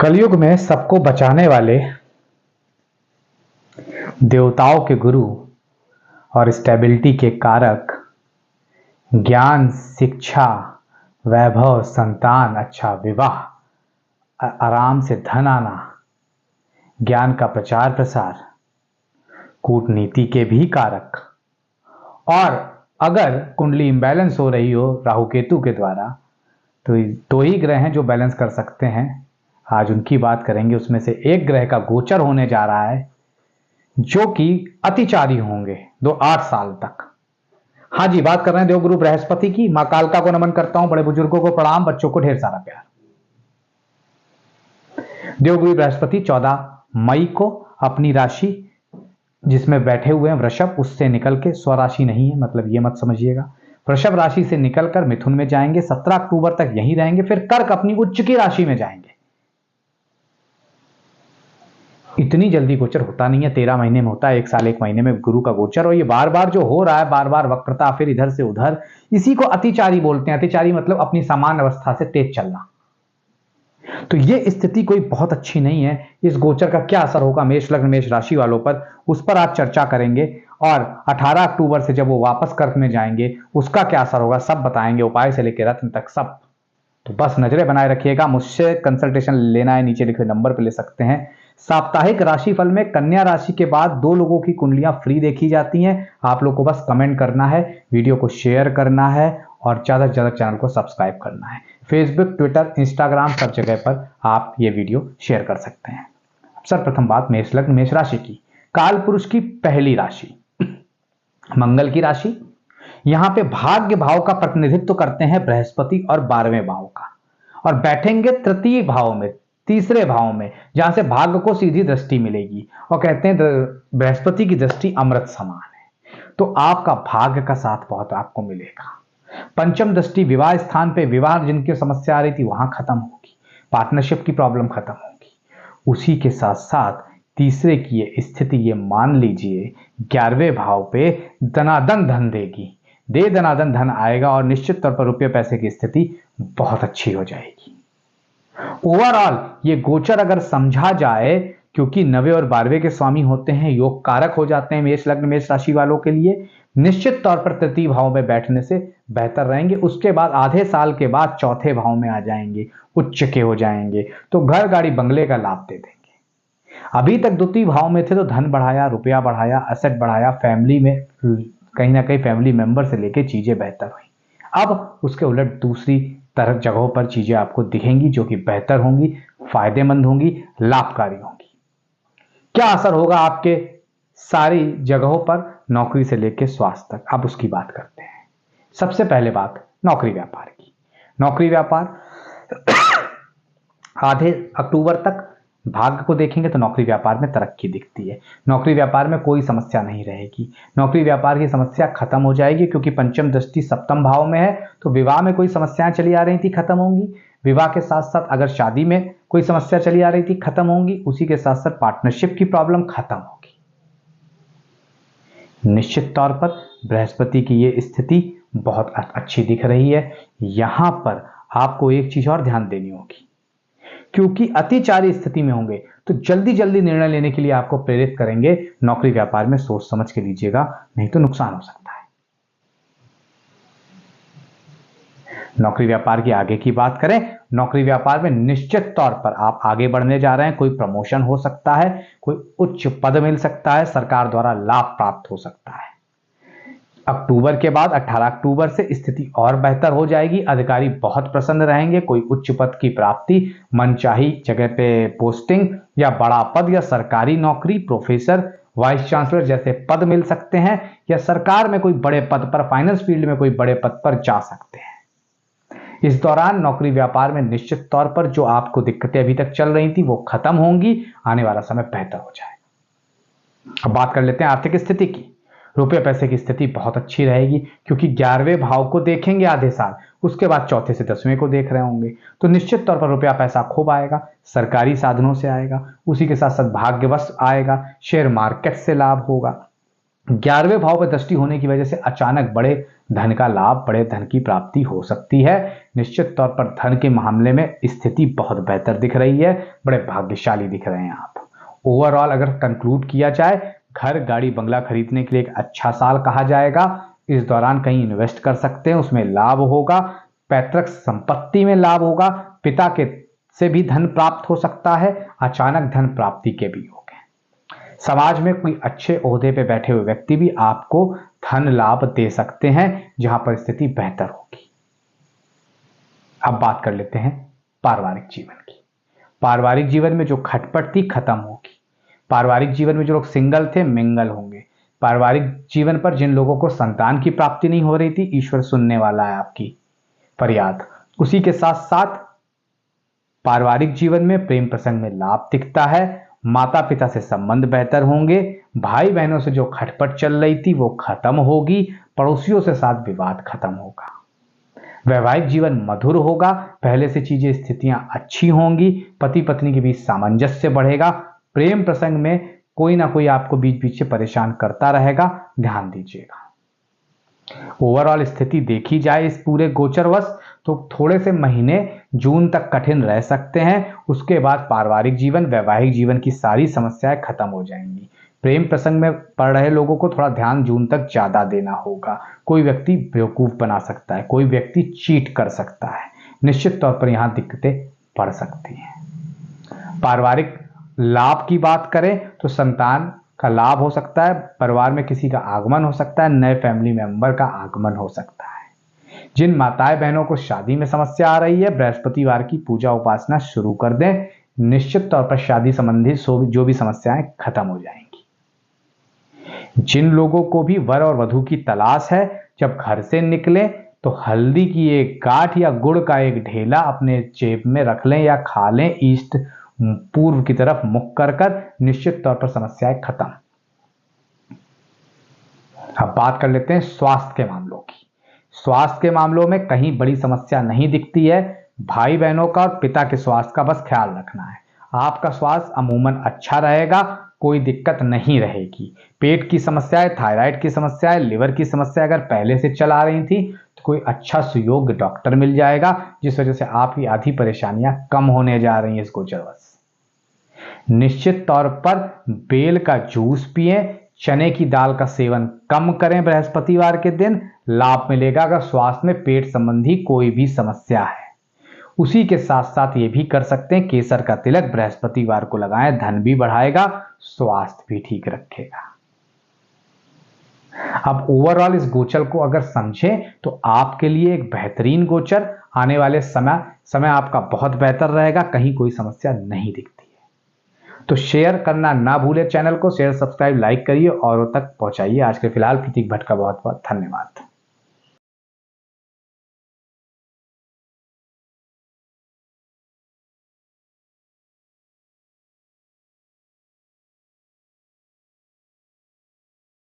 कलयुग में सबको बचाने वाले देवताओं के गुरु और स्टेबिलिटी के कारक ज्ञान, शिक्षा, वैभव, संतान, अच्छा विवाह, आराम से धन आना, ज्ञान का प्रचार प्रसार, कूटनीति के भी कारक। और अगर कुंडली इम्बैलेंस हो रही हो राहु केतु के द्वारा तो दो ही ग्रह हैं जो बैलेंस कर सकते हैं। आज उनकी बात करेंगे। उसमें से एक ग्रह का गोचर होने जा रहा है जो कि अतिचारी होंगे 8 साल तक। हाँ जी, बात कर रहे हैं देवगुरु बृहस्पति की। मां कालका को नमन करता हूं, बड़े बुजुर्गों को प्रणाम, बच्चों को ढेर सारा प्यार। देवगुरु बृहस्पति 14 मई को अपनी राशि जिसमें बैठे हुए हैं वृषभ, उससे निकल के स्वराशि नहीं है, मतलब ये मत समझिएगा, वृषभ राशि से निकलकर मिथुन में जाएंगे। 17 अक्टूबर तक यहीं रहेंगे, फिर कर्क अपनी उच्च की राशि में जाएंगे। इतनी जल्दी गोचर होता नहीं है, 13 महीने में होता है, 1 साल 1 महीने में गुरु का गोचर। और ये बार बार जो हो रहा है, बार बार वक्रता, फिर इधर से उधर, इसी को अतिचारी बोलते हैं। अतिचारी मतलब अपनी सामान्य अवस्था से तेज चलना। तो ये स्थिति कोई बहुत अच्छी नहीं है। इस गोचर का क्या असर होगा मेष लग्न मेष राशि वालों पर, उस पर आज चर्चा करेंगे। और 18 अक्टूबर से जब वो वापस कर्क में जाएंगे उसका क्या असर होगा सब बताएंगे, उपाय से लेकर रत्न तक सब। तो बस नजरें बनाए रखिएगा। मुझसे कंसल्टेशन लेना है, नीचे लिखे नंबर पर ले सकते हैं। साप्ताहिक राशिफल में कन्या राशि के बाद 2 लोगों की कुंडलियां फ्री देखी जाती हैं। आप लोग को बस कमेंट करना है, वीडियो को शेयर करना है और ज्यादा से ज्यादा चैनल को सब्सक्राइब करना है। फेसबुक, ट्विटर, इंस्टाग्राम सब जगह पर आप ये वीडियो शेयर कर सकते हैं। सर्वप्रथम बात मेष लग्न मेष राशि की। काल पुरुष की पहली राशि मंगल की राशि। यहां पे भाग्य भाव का प्रतिनिधित्व करते हैं बृहस्पति और 12वें भाव का, और बैठेंगे तृतीय भाव में, तीसरे भाव में, जहां से भाग्य को सीधी दृष्टि मिलेगी। और कहते हैं बृहस्पति की दृष्टि अमृत समान है, तो आपका भाग्य का साथ बहुत आपको मिलेगा। पंचम दृष्टि विवाह स्थान पे, विवाह जिनकी समस्या आ रही थी वहां खत्म होगी, पार्टनरशिप की प्रॉब्लम खत्म होगी। उसी के साथ साथ तीसरे की ये स्थिति, ये मान लीजिए 11वें भाव पे दनादन धन देगी, दे दनादन धन आएगा और निश्चित तौर पर रुपये पैसे की स्थिति बहुत अच्छी हो जाएगी। ओवरऑल ये गोचर अगर समझा जाए, क्योंकि 9वें और 12वें के स्वामी होते हैं, योग कारक हो जाते हैं मेष लग्न मेष राशि वालों के लिए, निश्चित तौर पर तृतीय भाव में बैठने से बेहतर रहेंगे। उसके बाद आधे साल के बाद चौथे भाव में आ जाएंगे, उच्च के हो जाएंगे, तो घर गाड़ी बंगले का लाभ दे देंगे। अभी तक द्वितीय भाव में थे तो धन बढ़ाया, रुपया बढ़ाया, एसेट बढ़ाया, फैमिली में कहीं ना कहीं फैमिली मेंबर से लेके चीजें बेहतर हुई। अब उसके उलट दूसरी तरह जगहों पर चीजें आपको दिखेंगी जो कि बेहतर होंगी, फायदेमंद होंगी, लाभकारी होंगी। क्या असर होगा आपके सारी जगहों पर, नौकरी से लेकर स्वास्थ्य तक, अब उसकी बात करते हैं। सबसे पहले बात नौकरी व्यापार की। नौकरी व्यापार आधे अक्टूबर तक भाग्य को देखेंगे तो नौकरी व्यापार में तरक्की दिखती है। नौकरी व्यापार में कोई समस्या नहीं रहेगी, नौकरी व्यापार की समस्या खत्म हो जाएगी, क्योंकि पंचम दृष्टि सप्तम भाव में है। तो विवाह में कोई समस्याएं चली आ रही थी खत्म होंगी, विवाह के साथ साथ अगर शादी में कोई समस्या चली आ रही थी खत्म होंगी, उसी के साथ साथ पार्टनरशिप की प्रॉब्लम खत्म होगी। निश्चित तौर पर बृहस्पति की ये स्थिति बहुत अच्छी दिख रही है। यहां पर आपको एक चीज और ध्यान देनी होगी, क्योंकि अतिचारी स्थिति में होंगे तो जल्दी जल्दी निर्णय लेने के लिए आपको प्रेरित करेंगे। नौकरी व्यापार में सोच समझ के लीजिएगा, नहीं तो नुकसान हो सकता है। नौकरी व्यापार की आगे की बात करें, नौकरी व्यापार में निश्चित तौर पर आप आगे बढ़ने जा रहे हैं। कोई प्रमोशन हो सकता है, कोई उच्च पद मिल सकता है, सरकार द्वारा लाभ प्राप्त हो सकता है। अक्टूबर के बाद 18 अक्टूबर से स्थिति और बेहतर हो जाएगी, अधिकारी बहुत प्रसन्न रहेंगे, कोई उच्च पद की प्राप्ति, मनचाही जगह पे पोस्टिंग या बड़ा पद या सरकारी नौकरी, प्रोफेसर, वाइस चांसलर जैसे पद मिल सकते हैं, या सरकार में कोई बड़े पद पर, फाइनेंस फील्ड में कोई बड़े पद पर जा सकते हैं। इस दौरान नौकरी व्यापार में निश्चित तौर पर जो आपको दिक्कतें अभी तक चल रही थी वो खत्म होंगी, आने वाला समय बेहतर हो जाएगा। अब बात कर लेते हैं आर्थिक स्थिति की। रुपये पैसे की स्थिति बहुत अच्छी रहेगी, क्योंकि 11वें भाव को देखेंगे आधे साल, उसके बाद चौथे से 10वें को देख रहे होंगे, तो निश्चित तौर पर रुपया पैसा खूब आएगा, सरकारी साधनों से आएगा, उसी के साथ साथ भाग्यवश आएगा, शेयर मार्केट से लाभ होगा। 11वें भाव पर दृष्टि होने की वजह से अचानक बड़े धन का लाभ, बड़े धन की प्राप्ति हो सकती है। निश्चित तौर पर धन के मामले में स्थिति बहुत बेहतर दिख रही है, बड़े भाग्यशाली दिख रहे हैं आप। ओवरऑल अगर कंक्लूड किया जाए, घर, गाड़ी, बंगला खरीदने के लिए एक अच्छा साल कहा जाएगा। इस दौरान कहीं इन्वेस्ट कर सकते हैं, उसमें लाभ होगा। पैतृक संपत्ति में लाभ होगा। पिता के से भी धन प्राप्त हो सकता है। अचानक धन प्राप्ति के भी होंगे। समाज में कोई अच्छे ओहदे पे बैठे हुए व्यक्ति भी आपको धन लाभ दे सकते हैं, जहां पर स्थिति बेहतर होगी। अब बात कर लेते हैं पारिवारिक जीवन की। पारिवारिक जीवन में जो खटपट थी खत्म होगी। पारिवारिक जीवन में जो लोग सिंगल थे मिंगल होंगे। पारिवारिक जीवन पर जिन लोगों को संतान की प्राप्ति नहीं हो रही थी, ईश्वर सुनने वाला है आपकी फरियाद। उसी के साथ साथ पारिवारिक जीवन में प्रेम प्रसंग में लाभ दिखता है। माता पिता से संबंध बेहतर होंगे। भाई बहनों से जो खटपट चल रही थी वो खत्म होगी। पड़ोसियों से साथ विवाद खत्म होगा। वैवाहिक जीवन मधुर होगा। पहले से चीजें, स्थितियां अच्छी होंगी। पति पत्नी के बीच सामंजस्य बढ़ेगा। प्रेम प्रसंग में कोई ना कोई आपको बीच बीच से परेशान करता रहेगा, ध्यान दीजिएगा। ओवरऑल स्थिति देखी जाए इस पूरे गोचरवश तो थोड़े से महीने जून तक कठिन रह सकते हैं। उसके बाद पारिवारिक जीवन, वैवाहिक जीवन की सारी समस्याएं खत्म हो जाएंगी। प्रेम प्रसंग में पड़ रहे लोगों को थोड़ा ध्यान जून तक ज्यादा देना होगा। कोई व्यक्ति बेवकूफ बना सकता है, कोई व्यक्ति चीट कर सकता है। निश्चित तौर पर यहां दिक्कतें पड़ सकती हैं। पारिवारिक लाभ की बात करें तो संतान का लाभ हो सकता है। परिवार में किसी का आगमन हो सकता है। नए फैमिली मेंबर का आगमन हो सकता है। जिन माताएं बहनों को शादी में समस्या आ रही है, बृहस्पतिवार की पूजा उपासना शुरू कर दें। निश्चित तौर पर शादी संबंधी जो भी समस्याएं खत्म हो जाएंगी। जिन लोगों को भी वर और वधू की तलाश है, जब घर से निकले तो हल्दी की एक गांठ या गुड़ का एक ढेला अपने जेब में रख लें या खा लें, ईस्ट पूर्व की तरफ मुख कर। निश्चित तौर पर समस्याएं खत्म। अब बात कर लेते हैं स्वास्थ्य के मामलों की। स्वास्थ्य के मामलों में कहीं बड़ी समस्या नहीं दिखती है। भाई बहनों का और पिता के स्वास्थ्य का बस ख्याल रखना है। आपका स्वास्थ्य अमूमन अच्छा रहेगा, कोई दिक्कत नहीं रहेगी। पेट की समस्याएं, थायराइड की समस्याएं, लिवर की समस्या अगर पहले से चला रही थी तो कोई अच्छा सुयोग्य डॉक्टर मिल जाएगा, जिस वजह से आपकी आधी परेशानियां कम होने जा रही हैं इस गोचरवश। निश्चित तौर पर बेल का जूस पिएं। चने की दाल का सेवन कम करें बृहस्पतिवार के दिन, लाभ मिलेगा। अगर स्वास्थ्य में पेट संबंधी कोई भी समस्या है, उसी के साथ साथ ये भी कर सकते हैं, केसर का तिलक बृहस्पतिवार को लगाएं। धन भी बढ़ाएगा, स्वास्थ्य भी ठीक रखेगा। अब ओवरऑल इस गोचर को अगर समझें तो आपके लिए एक बेहतरीन गोचर। आने वाले समय आपका बहुत बेहतर रहेगा, कहीं कोई समस्या नहीं दिखती है। तो शेयर करना ना भूले, चैनल को शेयर, सब्सक्राइब, लाइक करिए और तक पहुंचाइए। आज के फिलहाल प्रतीक भट्ट का बहुत बहुत धन्यवाद।